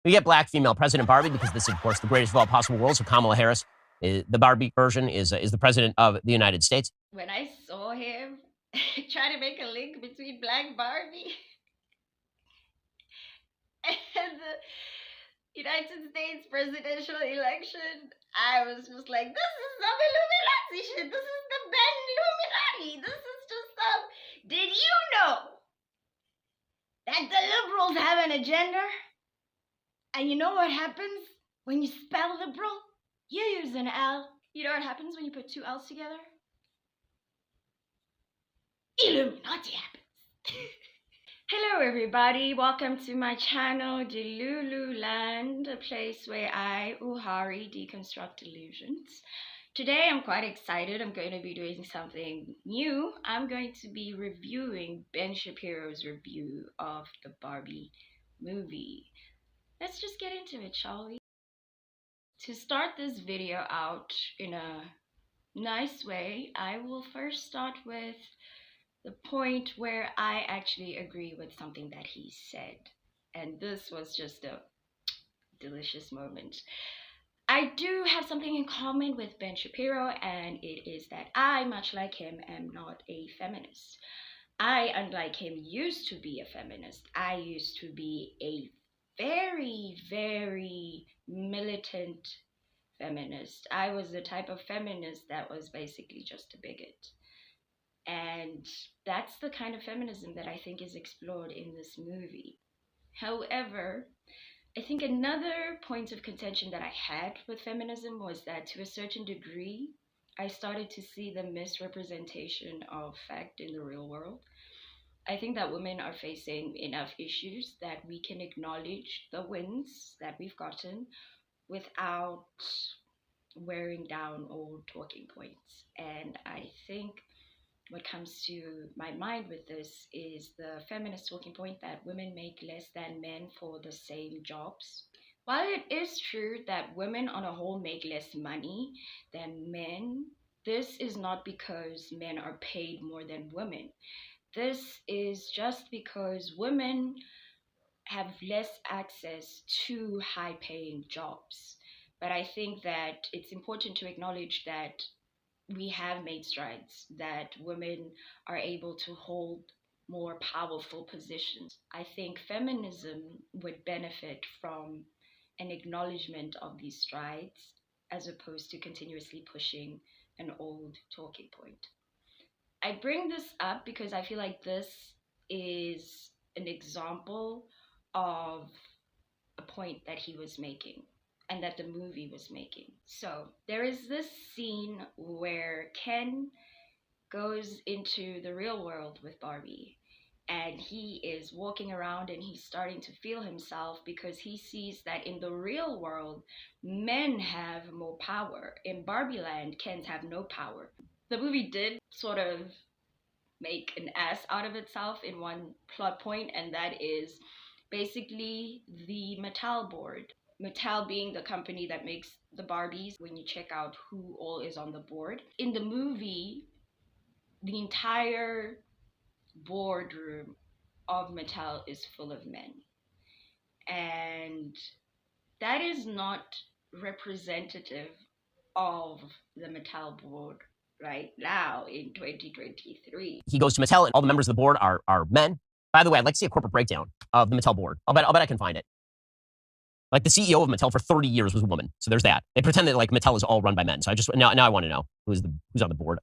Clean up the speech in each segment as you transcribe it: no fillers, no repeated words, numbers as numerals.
We get black female President Barbie because this is, of course, the greatest of all possible worlds. So Kamala Harris, the Barbie version, is the president of the United States. When I saw him try to make a link between Black Barbie and the United States presidential election, I was just like, this is some Illuminati shit. This is the Ben Illuminati. This is just some. Did you know that the liberals have an agenda? And you know what happens when you spell liberal? You use an L. You know what happens when you put two L's together? Illuminati happens. Hello everybody, welcome to my channel, Delulu Land, a place where I, Uhari, deconstruct illusions. Today I'm quite excited. I'm going to be doing something new. I'm going to be reviewing Ben Shapiro's review of the Barbie movie. Let's just get into it, shall we? To start this video out in a nice way, I will first start with the point where I actually agree with something that he said. And this was just a delicious moment. I do have something in common with Ben Shapiro, and it is that I, much like him, am not a feminist. I, unlike him, used to be a feminist. I used to be a very, very militant feminist. I was the type of feminist that was basically just a bigot. And that's the kind of feminism that I think is explored in this movie. However, I think another point of contention that I had with feminism was that to a certain degree, I started to see the misrepresentation of fact in the real world. I think that women are facing enough issues that we can acknowledge the wins that we've gotten without wearing down old talking points. And I think what comes to my mind with this is the feminist talking point that women make less than men for the same jobs. While it is true that women on a whole make less money than men, this is not because men are paid more than women. This is just because women have less access to high paying jobs. But I think that it's important to acknowledge that we have made strides, that women are able to hold more powerful positions. I think feminism would benefit from an acknowledgement of these strides as opposed to continuously pushing an old talking point. I bring this up because I feel like this is an example of a point that he was making and that the movie was making. So there is this scene where Ken goes into the real world with Barbie, and he is walking around and he's starting to feel himself because he sees that in the real world men have more power. In Barbie land, Kens have no power. The movie did sort of make an ass out of itself in one plot point, and that is basically the Mattel board. Mattel being the company that makes the Barbies. When you check out who all is on the board in the movie, the entire boardroom of Mattel is full of men, and that is not representative of the Mattel board right now in 2023. He goes to Mattel, and all the members of the board are men. By the way, I'd like to see a corporate breakdown of the Mattel board. I'll bet I can find it. Like the CEO of Mattel for 30 years was a woman, so there's that. They pretend that like Mattel is all run by men. So I just now I want to know who's on the board.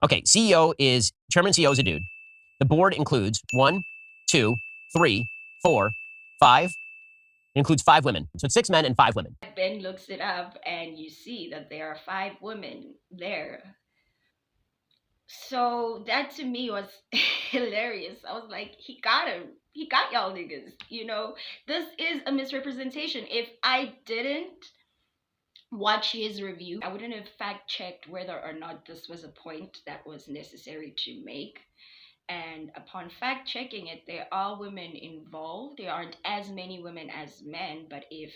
Okay, Chairman CEO is a dude. The board includes 1, 2, 3, 4, 5. It includes 5 women. So it's 6 men and 5 women. Ben looks it up and you see that there are 5 women there. So that to me was hilarious. I was like, he got him. He got y'all niggas. You know, this is a misrepresentation. If I didn't watch his review, I wouldn't have fact checked whether or not this was a point that was necessary to make. And upon fact checking it, there are women involved. There aren't as many women as men, but if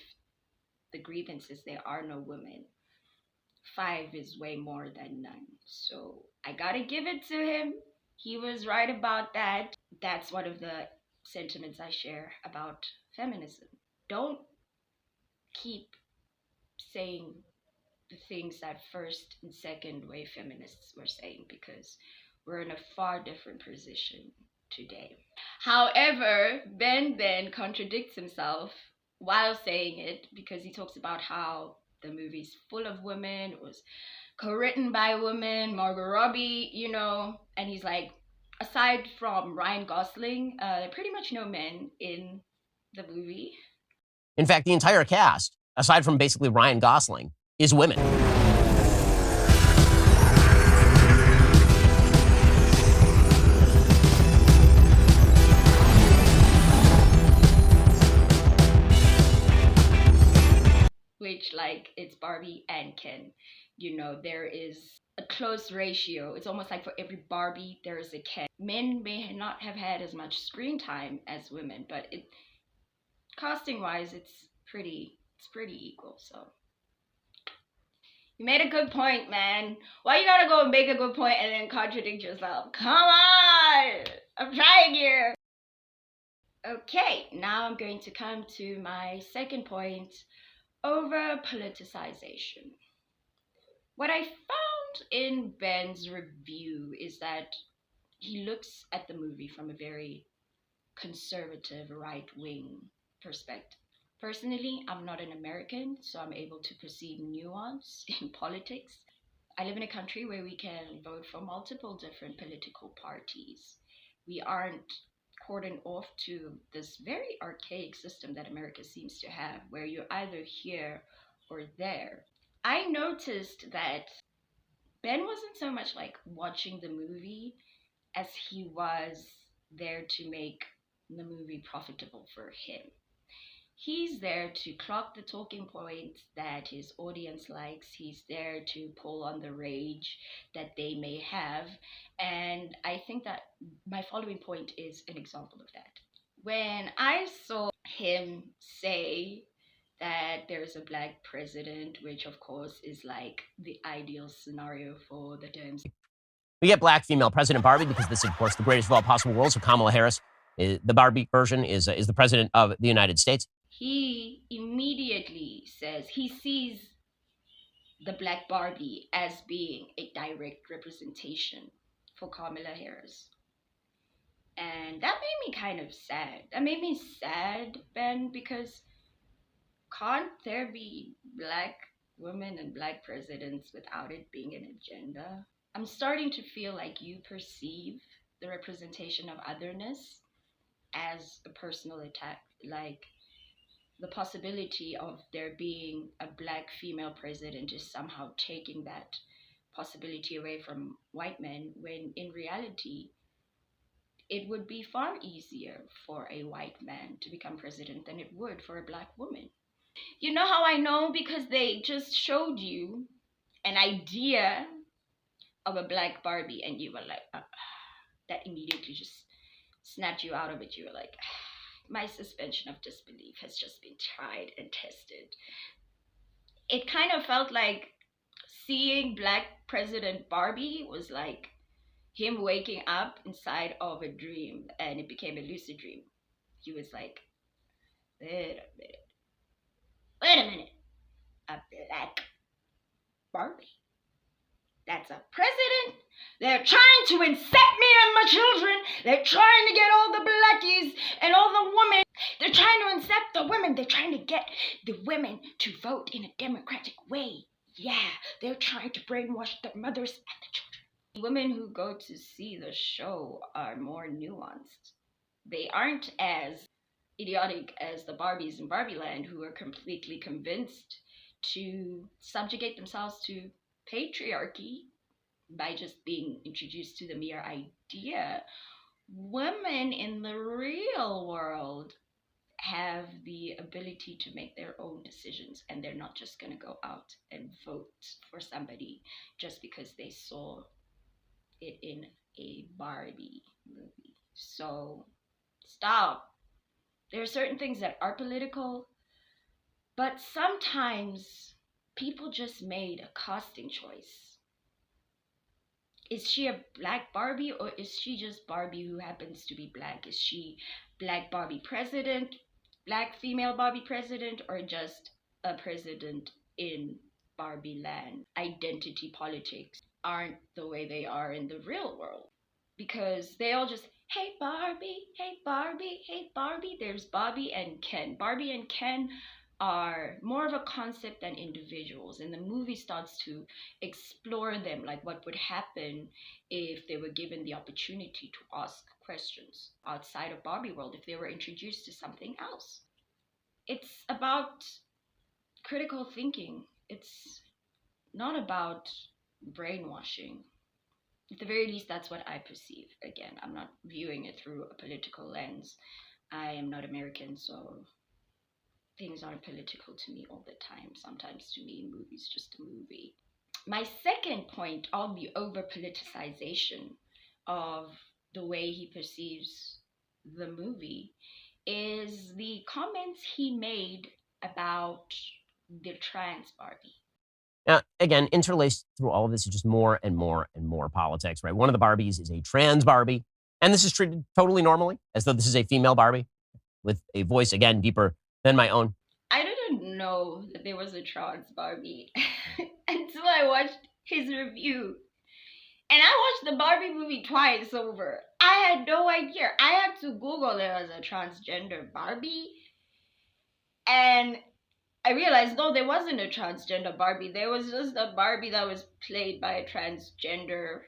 the grievance is there are no women, 5 is way more than none. So I gotta give it to him. He was right about that. That's one of the sentiments I share about feminism. Don't keep saying the things that first and second wave feminists were saying, because we're in a far different position today. However, Ben then contradicts himself while saying it, because he talks about how the movie's full of women, it was co-written by women, Margot Robbie, and he's like, aside from Ryan Gosling, pretty much no men in the movie. In fact, the entire cast, aside from basically Ryan Gosling, is women. Which, like, it's Barbie and Ken. There is a close ratio. It's almost like for every Barbie, there is a Ken. Men may not have had as much screen time as women, but casting wise, it's pretty equal. So you made a good point, man. Why you gotta go and make a good point and then contradict yourself? Come on, I'm trying here. Okay, now I'm going to come to my second point: over politicization. What I found in Ben's review is that he looks at the movie from a very conservative, right-wing perspective. Personally, I'm not an American, so I'm able to perceive nuance in politics. I live in a country where we can vote for multiple different political parties. We aren't cordoned off to this very archaic system that America seems to have, where you're either here or there. I noticed that Ben wasn't so much like watching the movie as he was there to make the movie profitable for him. He's there to clock the talking points that his audience likes. He's there to pull on the rage that they may have. And I think that my following point is an example of that. When I saw him say that there's a black president, which of course is like the ideal scenario for the terms. We get black female president Barbie because this is, of course, the greatest of all possible worlds. So Kamala Harris, the Barbie version, is the president of the United States. He immediately says he sees the black Barbie as being a direct representation for Kamala Harris. And that made me kind of sad. That made me sad, Ben, because can't there be black women and black presidents without it being an agenda? I'm starting to feel like you perceive the representation of otherness as a personal attack, like the possibility of there being a black female president is somehow taking that possibility away from white men, when in reality, it would be far easier for a white man to become president than it would for a black woman. You know how I know? Because they just showed you an idea of a black Barbie and you were like, that immediately just snapped you out of it. You were like, my suspension of disbelief has just been tried and tested. It kind of felt like seeing Black President Barbie was like him waking up inside of a dream and it became a lucid dream. He was like, wait a minute, a black Barbie? That's a president? They're trying to incept me and my children. They're trying to get all the blackies and all the women. They're trying to incept the women. They're trying to get the women to vote in a democratic way. Yeah, they're trying to brainwash their mothers and the children. Women who go to see the show are more nuanced. They aren't as idiotic as the Barbies in Barbie Land, who are completely convinced to subjugate themselves to patriarchy by just being introduced to the mere idea. Women in the real world have the ability to make their own decisions, and they're not just going to go out and vote for somebody just because they saw it in a Barbie movie. So stop. There are certain things that are political, but sometimes people just made a casting choice. Is she a black Barbie, or is she just Barbie who happens to be black? Is she black Barbie president, black female Barbie president, or just a president in Barbie land. Identity politics aren't the way they are in the real world because they all just, hey Barbie, hey Barbie, hey Barbie. There's Barbie and Ken. Barbie and Ken are more of a concept than individuals, and the movie starts to explore them, like what would happen if they were given the opportunity to ask questions outside of Barbie world, if they were introduced to something else. It's about critical thinking. It's not about brainwashing. At the very least, that's what I perceive. Again, I'm not viewing it through a political lens. I am not American, so things aren't political to me all the time. Sometimes to me, a movie's just a movie. My second point on the over politicization of the way he perceives the movie is the comments he made about the trans Barbie. Now, again, interlaced through all of this is just more and more and more politics, right? One of the Barbies is a trans Barbie, and this is treated totally normally, as though this is a female Barbie with a voice, again, deeper than my own. I didn't know that there was a trans Barbie until I watched his review. And I watched the Barbie movie twice over. I had no idea. I had to Google there was a transgender Barbie. And I realized, no, there wasn't a transgender Barbie. There was just a Barbie that was played by a transgender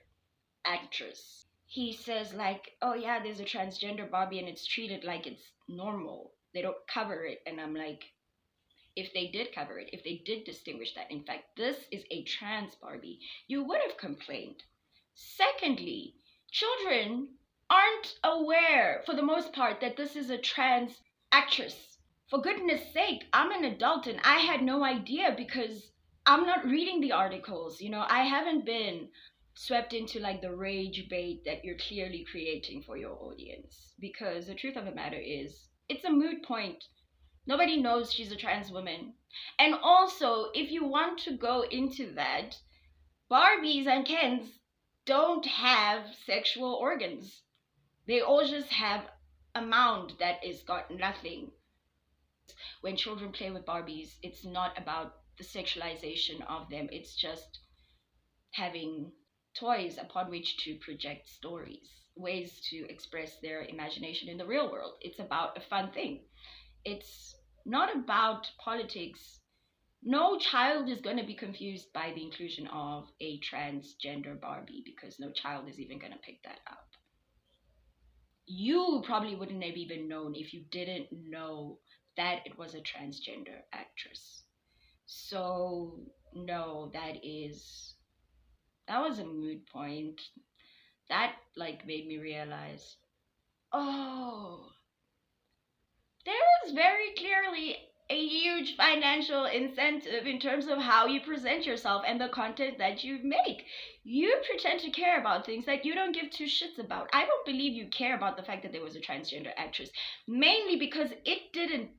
actress. He says, like, oh yeah, there's a transgender Barbie and it's treated like it's normal. They don't cover it. And I'm like, if they did cover it, if they did distinguish that, in fact, this is a trans Barbie, you would have complained. Secondly, children aren't aware, for the most part, that this is a trans actress. For goodness sake, I'm an adult and I had no idea because I'm not reading the articles. You know, I haven't been swept into like the rage bait that you're clearly creating for your audience. Because the truth of the matter is, it's a moot point. Nobody knows she's a trans woman. And also, if you want to go into that, Barbies and Kens don't have sexual organs. They all just have a mound that is got nothing. When children play with Barbies, it's not about the sexualization of them. It's just having toys upon which to project stories, ways to express their imagination in the real world. It's about a fun thing. It's not about politics. No child is going to be confused by the inclusion of a transgender Barbie because no child is even going to pick that up. You probably wouldn't have even known if you didn't know that it was a transgender actress. So, no, that was a moot point. That like made me realize, oh, there is very clearly a huge financial incentive in terms of how you present yourself and the content that you make. You pretend to care about things that you don't give two shits about. I don't believe you care about the fact that there was a transgender actress, mainly because it didn't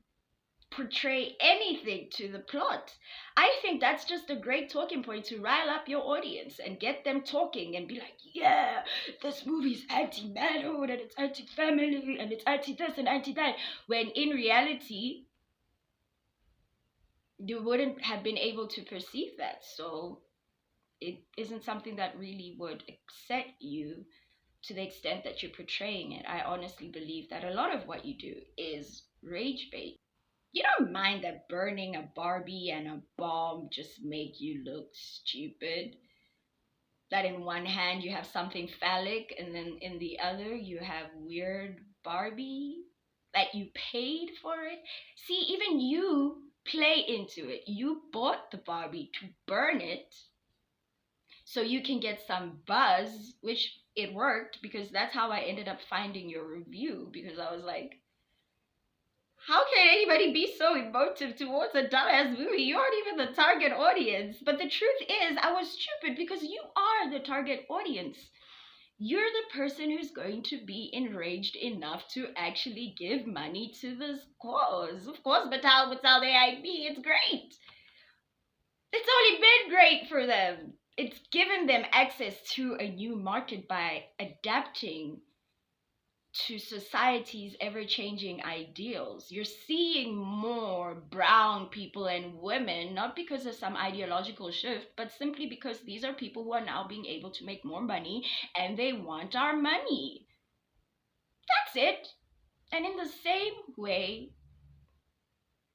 portray anything to the plot. I think that's just a great talking point to rile up your audience and get them talking and be like, yeah, this movie's anti-manhood and it's anti-family and it's anti-this and anti-that. When in reality, you wouldn't have been able to perceive that. So it isn't something that really would upset you to the extent that you're portraying it. I honestly believe that a lot of what you do is rage bait. You don't mind that burning a Barbie and a bomb just make you look stupid. That in one hand you have something phallic and then in the other you have weird Barbie that you paid for it. See, even you play into it. You bought the Barbie to burn it so you can get some buzz, which it worked because that's how I ended up finding your review because I was like, how can anybody be so emotive towards a dumbass movie? You aren't even the target audience. But the truth is, I was stupid because you are the target audience. You're the person who's going to be enraged enough to actually give money to this cause. Of course, Batal AIB, it's great. It's only been great for them. It's given them access to a new market by adapting to society's ever-changing ideals. You're seeing more brown people and women, not because of some ideological shift, but simply because these are people who are now being able to make more money and they want our money. That's it. And in the same way,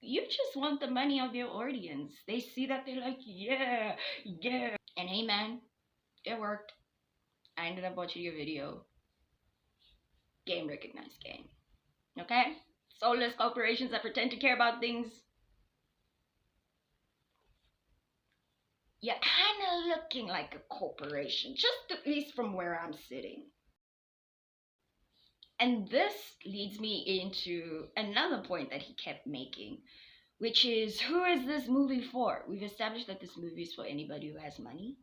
you just want the money of your audience. They see that, they're like, yeah, yeah. And hey man, it worked. I ended up watching your video. Game recognized game. Okay? Soulless corporations that pretend to care about things. You're kind of looking like a corporation, just at least from where I'm sitting. And this leads me into another point that he kept making, which is, who is this movie for? We've established that this movie is for anybody who has money,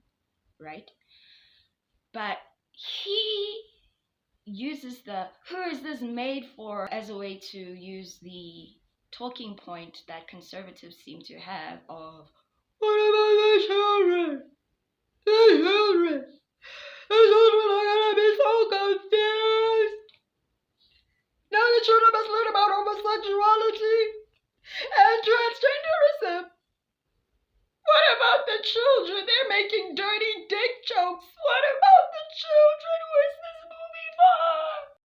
right? But he uses the who is this made for as a way to use the talking point that conservatives seem to have of, what about the children? The children! The children are gonna be so confused! Now the children must learn about homosexuality and transgenderism. What about the children? They're making dirty dick jokes. What about the children? Who is this movie for?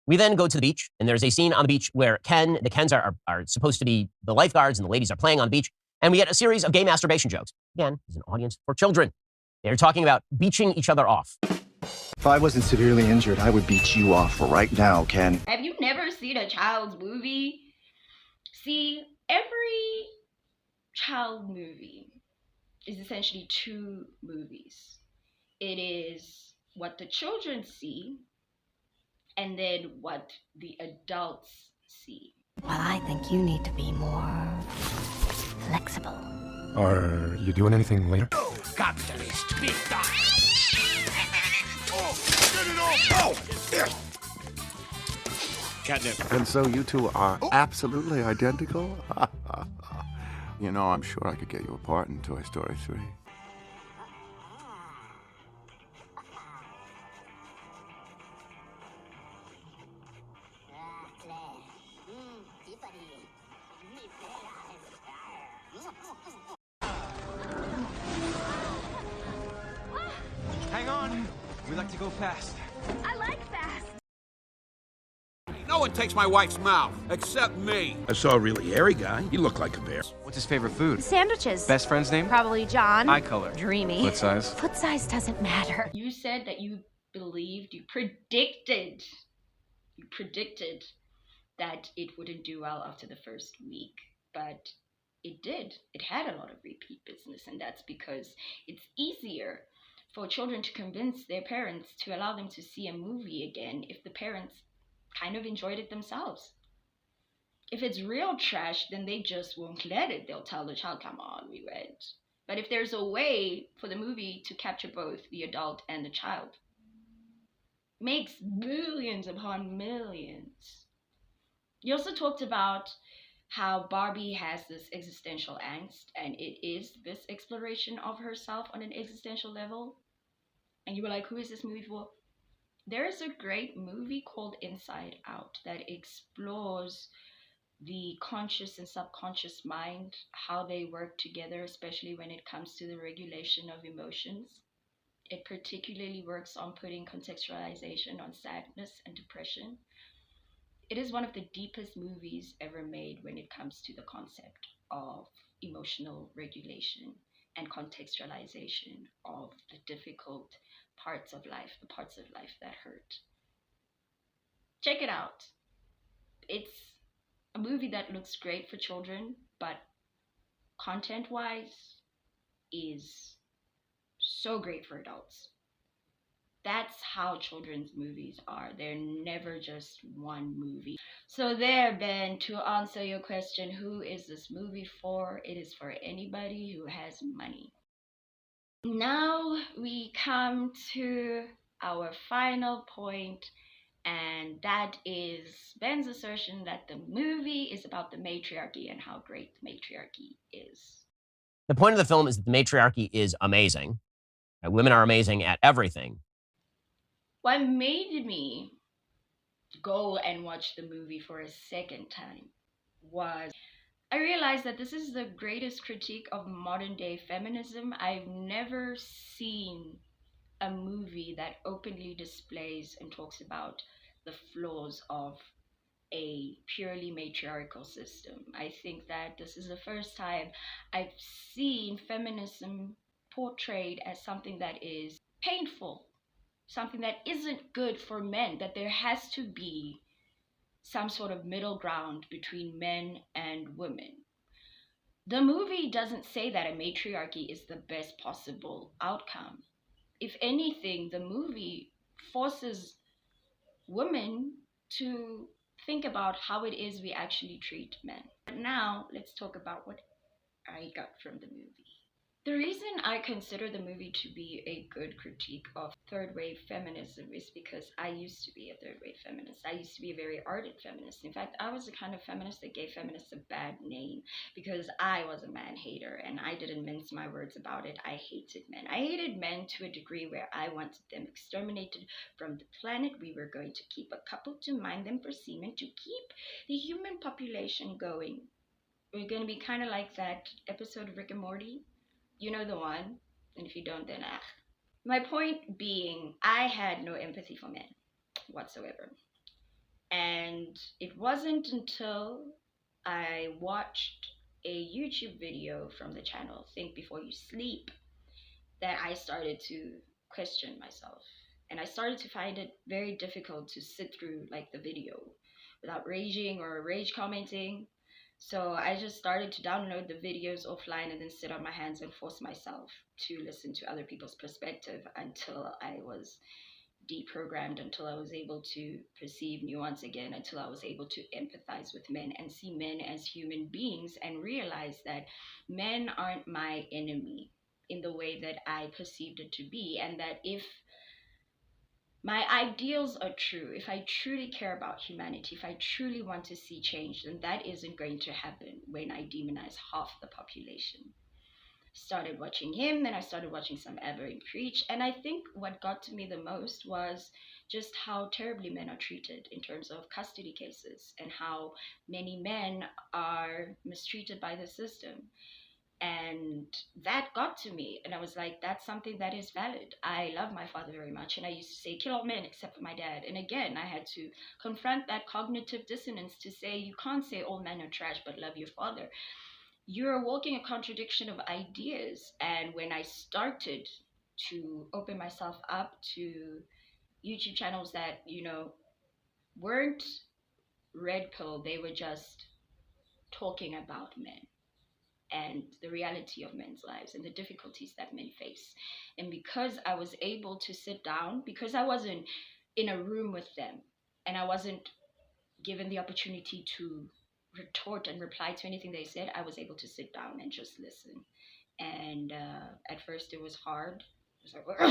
We then go to the beach, and there's a scene on the beach where the Kens are supposed to be the lifeguards, and the ladies are playing on the beach, and we get a series of gay masturbation jokes. Again, there's an audience for children. They're talking about beaching each other off. If I wasn't severely injured, I would beat you off right now, Ken. Have you never seen a child's movie? See, every child movie is essentially two movies. It is what the children see and then what the adults see. Well, I think you need to be more flexible. Are you doing anything later? Capitalist, big time. Get it off! Catnip. And so you two are absolutely identical? You know, I'm sure I could get you a part in Toy Story 3. Hang on. We like to go fast. I like fast. No one takes my wife's mouth, except me. I saw a really hairy guy. He looked like a bear. What's his favorite food? Sandwiches. Best friend's name? Probably John. Eye color. Dreamy. Foot size? Foot size doesn't matter. You said that you predicted that it wouldn't do well after the first week, but it did. It had a lot of repeat business, and that's because it's easier for children to convince their parents to allow them to see a movie again if the parents kind of enjoyed it themselves. If it's real trash, then they just won't let it. They'll tell the child, come on, we went. But if there's a way for the movie to capture both the adult and the child, makes billions upon millions. You also talked about how Barbie has this existential angst, and it is this exploration of herself on an existential level. And you were like, who is this movie for? There is a great movie called Inside Out that explores the conscious and subconscious mind, how they work together, especially when it comes to the regulation of emotions. It particularly works on putting contextualization on sadness and depression. It is one of the deepest movies ever made when it comes to the concept of emotional regulation and contextualization of the difficult parts of life, the parts of life that hurt. Check it out. It's a movie that looks great for children, but content-wise is so great for adults. That's how children's movies are. They're never just one movie. So there, Ben, to answer your question, who is this movie for? It is for anybody who has money. Now we come to our final point, and that is Ben's assertion that the movie is about the matriarchy and how great the matriarchy is. The point of the film is that the matriarchy is amazing. Women are amazing at everything. What made me go and watch the movie for a second time was I realized that this is the greatest critique of modern day feminism. I've never seen a movie that openly displays and talks about the flaws of a purely matriarchal system. I think that this is the first time I've seen feminism portrayed as something that is painful, something that isn't good for men, that there has to be some sort of middle ground between men and women. The movie doesn't say that a matriarchy is the best possible outcome. If anything, the movie forces women to think about how it is we actually treat men. But now, let's talk about what I got from the movie. The reason I consider the movie to be a good critique of third wave feminism is because I used to be a third wave feminist. I used to be a very ardent feminist. In fact, I was the kind of feminist that gave feminists a bad name because I was a man hater and I didn't mince my words about it. I hated men. I hated men to a degree where I wanted them exterminated from the planet. We were going to keep a couple to mind them for semen to keep the human population going. We're going to be kind of like that episode of Rick and Morty. You know the one, and if you don't, then ah. My point being, I had no empathy for men whatsoever. And it wasn't until I watched a YouTube video from the channel, Think Before You Sleep, that I started to question myself. And I started to find it very difficult to sit through like the video without raging or rage commenting. So I just started to download the videos offline and then sit on my hands and force myself to listen to other people's perspective until I was deprogrammed, until I was able to perceive nuance again, until I was able to empathize with men and see men as human beings and realize that men aren't my enemy in the way that I perceived it to be, and that if my ideals are true, if I truly care about humanity, if I truly want to see change, then that isn't going to happen when I demonize half the population. Started watching him, then I started watching some Everett preach, and I think what got to me the most was just how terribly men are treated in terms of custody cases and how many men are mistreated by the system. And that got to me, and I was like, that's something that is valid. I love my father very much, and I used to say kill all men except for my dad. And again, I had to confront that cognitive dissonance to say you can't say all men are trash but love your father. You're walking a contradiction of ideas. And when I started to open myself up to YouTube channels that, you know, weren't red pill, they were just talking about men and the reality of men's lives and the difficulties that men face. And because I was able to sit down, because I wasn't in a room with them and I wasn't given the opportunity to retort and reply to anything they said, I was able to sit down and just listen. And at first it was hard. It was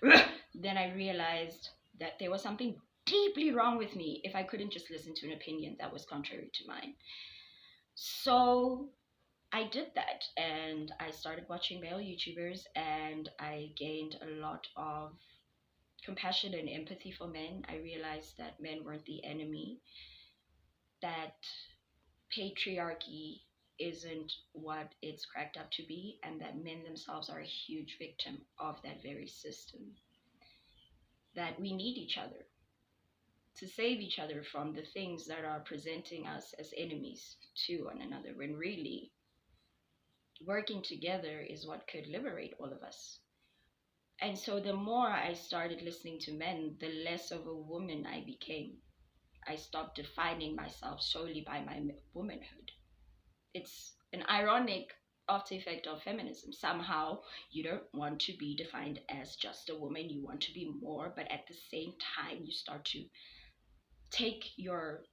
like, then I realized that there was something deeply wrong with me if I couldn't just listen to an opinion that was contrary to mine. So I did that, and I started watching male YouTubers, and I gained a lot of compassion and empathy for men. I realized that men weren't the enemy, that patriarchy isn't what it's cracked up to be, and that men themselves are a huge victim of that very system. That we need each other to save each other from the things that are presenting us as enemies to one another, when really working together is what could liberate all of us. And so the more I started listening to men, the less of a woman I became. I stopped defining myself solely by my womanhood. It's an ironic after effect of feminism. Somehow you don't want to be defined as just a woman, you want to be more, but at the same time you start to take your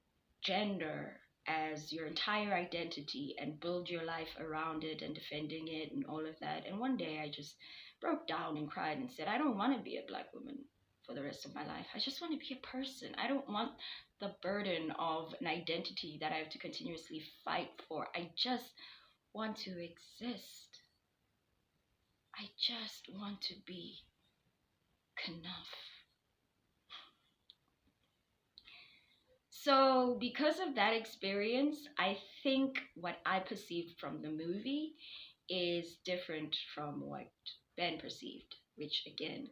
gender as your entire identity and build your life around it and defending it and all of that. And one day I just broke down and cried and said, I don't want to be a Black woman for the rest of my life. I just want to be a person. I don't want the burden of an identity that I have to continuously fight for. I just want to exist. I just want to be enough. So because of that experience, I think what I perceived from the movie is different from what Ben perceived, which again,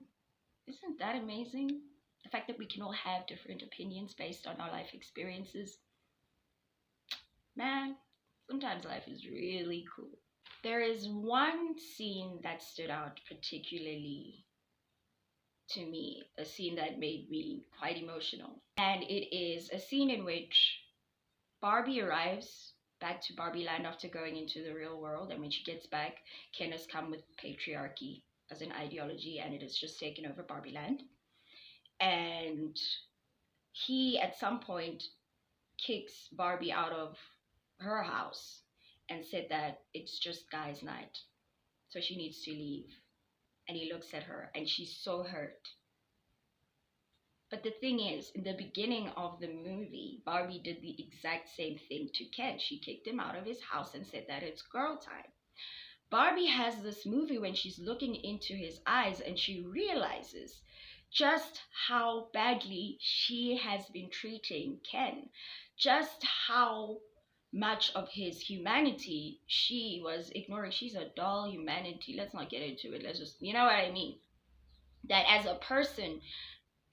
isn't that amazing? The fact that we can all have different opinions based on our life experiences. Man, sometimes life is really cool. There is one scene that stood out particularly to me, a scene that made me quite emotional. And it is a scene in which Barbie arrives back to Barbie Land after going into the real world. And when she gets back, Ken has come with patriarchy as an ideology, and it has just taken over Barbie Land. And he, at some point, kicks Barbie out of her house and said that it's just guys' night, so she needs to leave. And he looks at her, and she's so hurt. But the thing is, in the beginning of the movie, Barbie did the exact same thing to Ken. She kicked him out of his house and said that it's girl time. Barbie has this movie when she's looking into his eyes and she realizes just how badly she has been treating Ken, just how much of his humanity she was ignoring. She's a dull humanity. Let's not get into it. Let's just, you know what I mean? That as a person,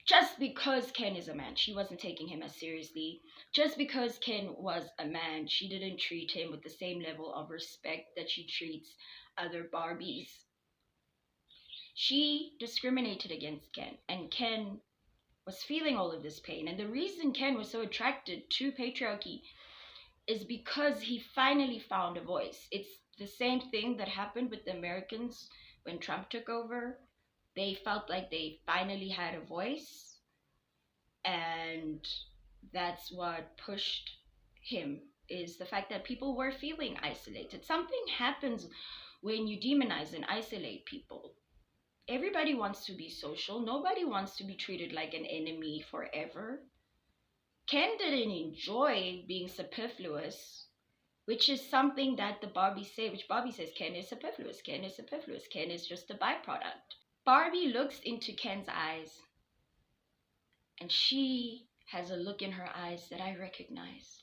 just because Ken is a man, she wasn't taking him as seriously. Just because Ken was a man, she didn't treat him with the same level of respect that she treats other Barbies. She discriminated against Ken, and Ken was feeling all of this pain. And the reason Ken was so attracted to patriarchy is because he finally found a voice. It's the same thing that happened with the Americans when Trump took over. They felt like they finally had a voice, and that's what pushed him, is the fact that people were feeling isolated. Something happens when you demonize and isolate people. Everybody wants to be social. Nobody wants to be treated like an enemy forever. Ken didn't enjoy being superfluous, which is something that the Barbies say, which Barbie says Ken is superfluous. Ken is superfluous. Ken is just a byproduct. Barbie looks into Ken's eyes, and she has a look in her eyes that I recognize.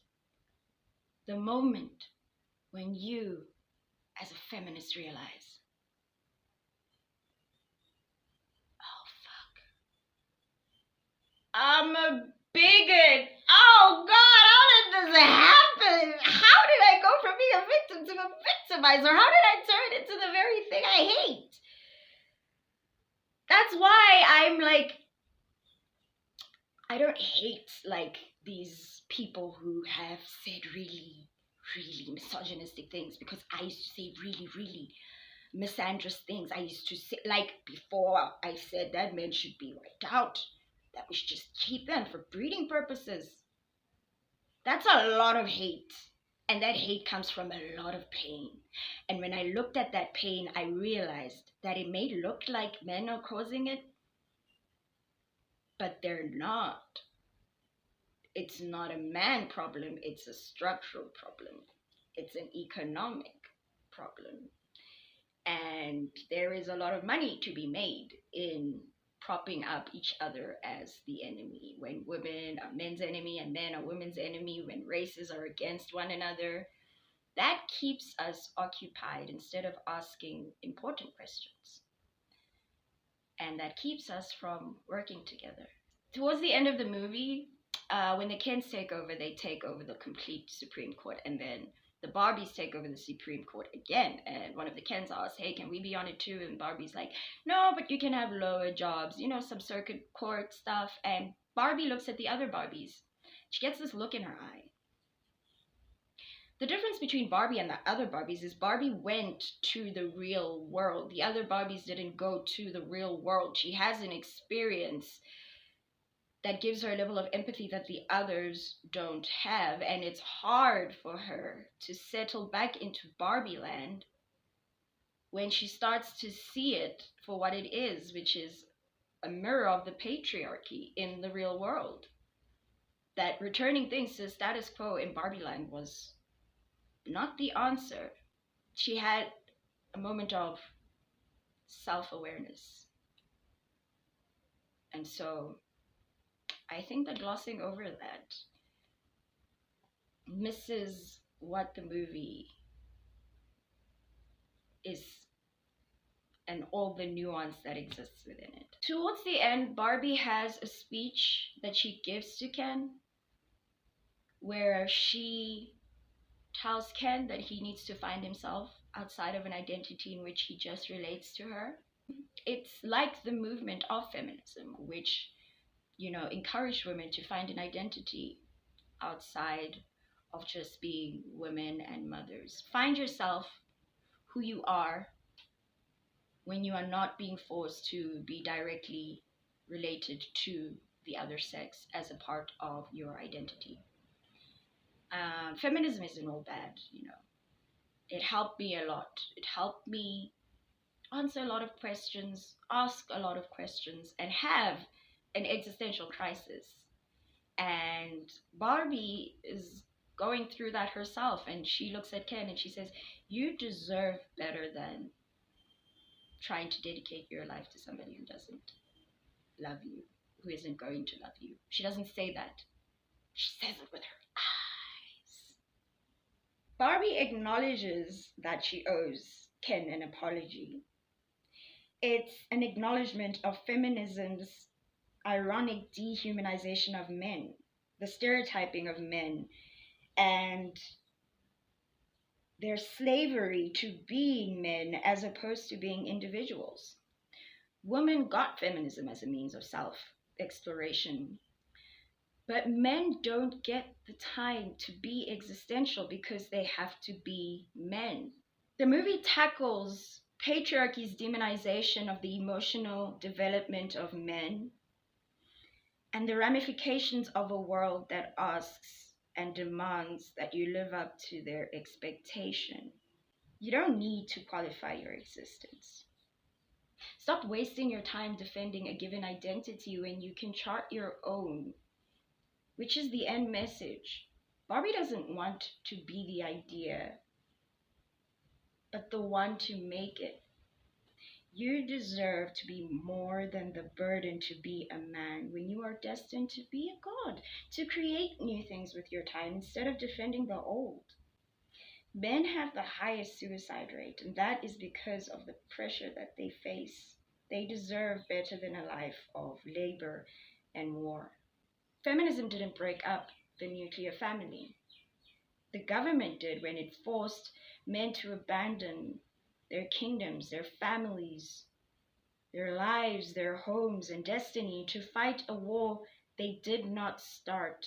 The moment when you, as a feminist, realize, oh fuck, I'm a bigot. Oh God, how did this happen? How did I go from being a victim to a victimizer? How did I turn into the very thing I hate? That's why I'm like, I don't hate like these people who have said really, really misogynistic things, because I used to say really, really misandrous things. I used to say, like, before I said that men should be wiped out, that we should just keep them for breeding purposes. That's a lot of hate. And that hate comes from a lot of pain. And when I looked at that pain, I realized that it may look like men are causing it, but they're not. It's not a man problem, it's a structural problem. It's an economic problem. And there is a lot of money to be made in propping up each other as the enemy. When women are men's enemy and men are women's enemy, when races are against one another, that keeps us occupied instead of asking important questions. And that keeps us from working together. Towards the end of the movie, when the Kens take over, they take over the complete Supreme Court, and then the Barbies take over the Supreme Court again. And one of the Kens asks, hey, can we be on it too? And Barbie's like, no, but you can have lower jobs, you know, some circuit court stuff. And Barbie looks at the other Barbies. She gets this look in her eye. The difference between Barbie and the other Barbies is Barbie went to the real world. The other Barbies didn't go to the real world. She has an experience that gives her a level of empathy that the others don't have. And it's hard for her to settle back into Barbie land when she starts to see it for what it is, which is a mirror of the patriarchy in the real world. That returning things to the status quo in Barbie land was not the answer. She had a moment of self-awareness. And so I think that glossing over that misses what the movie is and all the nuance that exists within it. Towards the end, Barbie has a speech that she gives to Ken where she tells Ken that he needs to find himself outside of an identity in which he just relates to her. It's like the movement of feminism, which, you know, encouraged women to find an identity outside of just being women and mothers. Find yourself, who you are, when you are not being forced to be directly related to the other sex as a part of your identity. Feminism isn't all bad, you know. It helped me a lot. It helped me answer a lot of questions, ask a lot of questions, and have an existential crisis. And Barbie is going through that herself, and she looks at Ken and she says, you deserve better than trying to dedicate your life to somebody who doesn't love you, who isn't going to love you. She doesn't say that. She says it with her eyes. Barbie acknowledges that she owes Ken an apology. It's an acknowledgement of feminism's ironic dehumanization of men, the stereotyping of men, and their slavery to being men as opposed to being individuals. Women got feminism as a means of self-exploration, but men don't get the time to be existential because they have to be men. The movie tackles patriarchy's demonization of the emotional development of men and the ramifications of a world that asks and demands that you live up to their expectation. You don't need to qualify your existence. Stop wasting your time defending a given identity when you can chart your own, which is the end message. Barbie doesn't want to be the idea, but the one to make it. You deserve to be more than the burden to be a man when you are destined to be a god, to create new things with your time instead of defending the old. Men have the highest suicide rate, and that is because of the pressure that they face. They deserve better than a life of labor and war. Feminism didn't break up the nuclear family. The government did when it forced men to abandon their kingdoms, their families, their lives, their homes, and destiny to fight a war they did not start.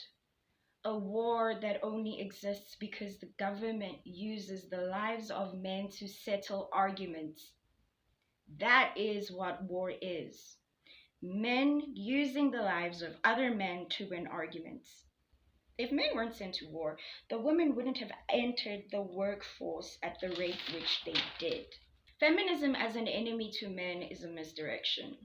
A war that only exists because the government uses the lives of men to settle arguments. That is what war is. Men using the lives of other men to win arguments. If men weren't sent to war, the women wouldn't have entered the workforce at the rate which they did. Feminism as an enemy to men is a misdirection.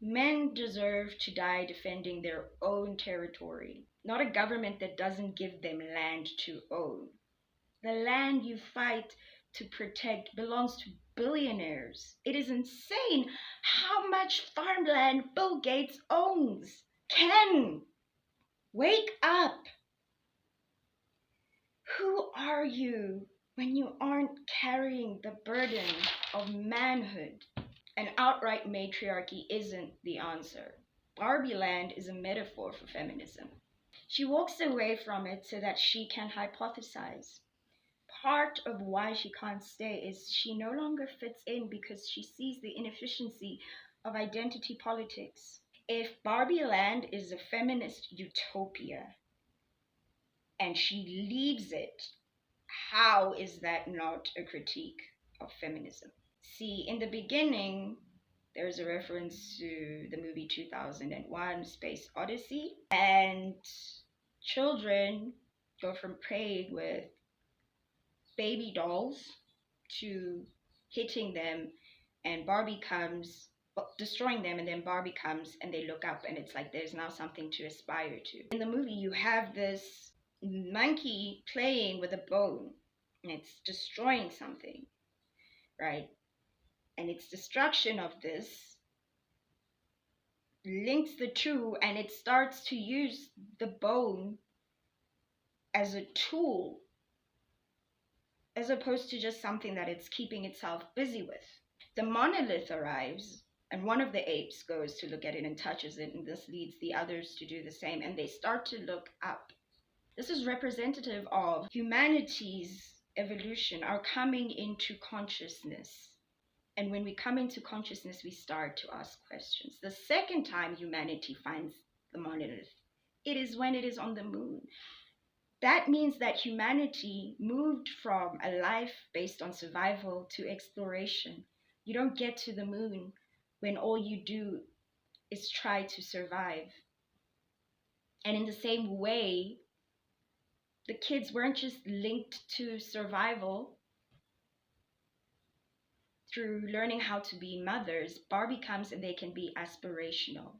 Men deserve to die defending their own territory, not a government that doesn't give them land to own. The land you fight to protect belongs to billionaires. It is insane how much farmland Bill Gates owns. Ken, wake up! Who are you when you aren't carrying the burden of manhood? An outright matriarchy isn't the answer. Barbie Land is a metaphor for feminism. She walks away from it so that she can hypothesize. Part of why she can't stay is she no longer fits in because she sees the inefficiency of identity politics. If Barbie Land is a feminist utopia and she leaves it, how is that not a critique of feminism? See, in the beginning, there's a reference to the movie 2001 Space Odyssey, and children go from playing with baby dolls to hitting them, and Barbie comes, destroying them, and then Barbie comes and they look up and it's like there's now something to aspire to. In the movie, you have this monkey playing with a bone and it's destroying something, right? And its destruction of this links the two, and it starts to use the bone as a tool, as opposed to just something that it's keeping itself busy with. The monolith arrives, and one of the apes goes to look at it and touches it, and this leads the others to do the same, and they start to look up. This is representative of humanity's evolution, our coming into consciousness. And when we come into consciousness, we start to ask questions. The second time humanity finds the monolith, it is when it is on the moon. That means that humanity moved from a life based on survival to exploration. You don't get to the moon when all you do is try to survive. And in the same way, the kids weren't just linked to survival through learning how to be mothers. Barbie comes and they can be aspirational.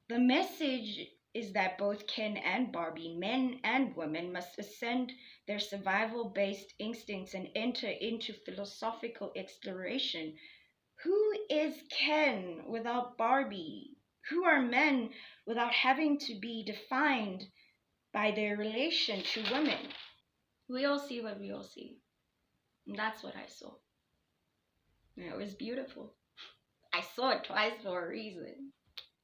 The message is that both Ken and Barbie, men and women, must ascend their survival-based instincts and enter into philosophical exploration. Who is Ken without Barbie? Who are men without having to be defined by their relation to women? We all see what we all see. And that's what I saw. And it was beautiful. I saw it twice for a reason.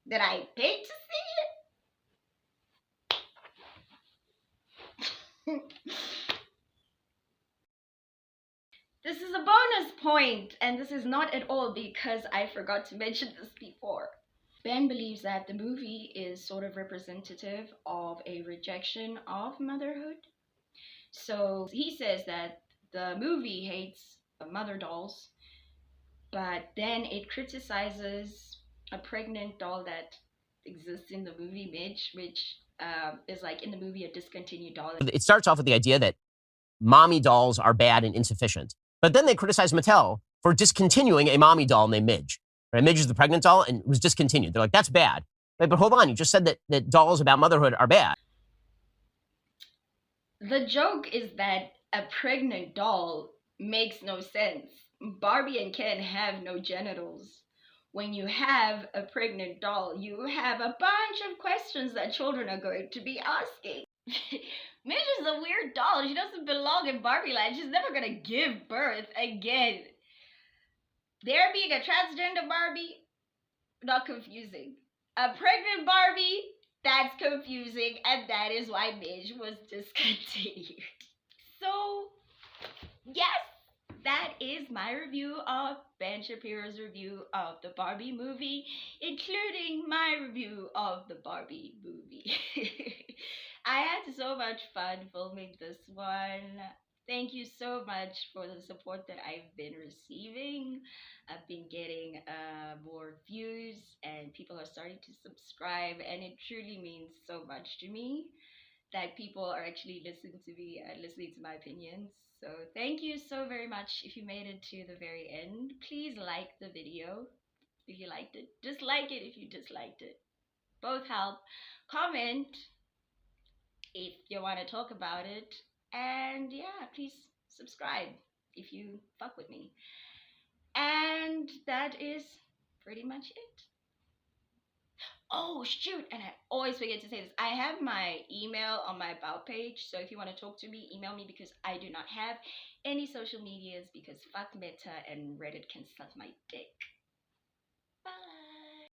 Did I pay to see it? This is a bonus point, and this is not at all because I forgot to mention this before. Ben believes that the movie is sort of representative of a rejection of motherhood. So he says that the movie hates mother dolls, but then it criticizes a pregnant doll that exists in the movie Midge, which is like in the movie a discontinued doll. It starts off with the idea that mommy dolls are bad and insufficient. But then they criticize Mattel for discontinuing a mommy doll named Midge. Right? Midge is the pregnant doll and it was discontinued. They're like, that's bad. But hold on, you just said that dolls about motherhood are bad. The joke is that a pregnant doll makes no sense. Barbie and Ken have no genitals. When you have a pregnant doll, you have a bunch of questions that children are going to be asking. Midge is a weird doll. She doesn't belong in Barbie land. She's never gonna give birth again. There being a transgender Barbie, not confusing. A pregnant Barbie, that's confusing, and that is why Midge was discontinued. So, yes, that is my review of Ben Shapiro's review of the Barbie movie, including my review of the Barbie movie. I had so much fun filming this one. Thank you so much for the support that I've been receiving. I've been getting more views and people are starting to subscribe, and it truly means so much to me that people are actually listening to me and listening to my opinions. So thank you so very much. If you made it to the very end, please like the video if you liked it. Dislike it if you disliked it. Both help. Comment if you want to talk about it. And yeah, please subscribe if you fuck with me. And that is pretty much it. Oh shoot, and I always forget to say this. I have my email on my about page, so if you want to talk to me, email me, because I do not have any social medias because fuck Meta and Reddit can suck my dick.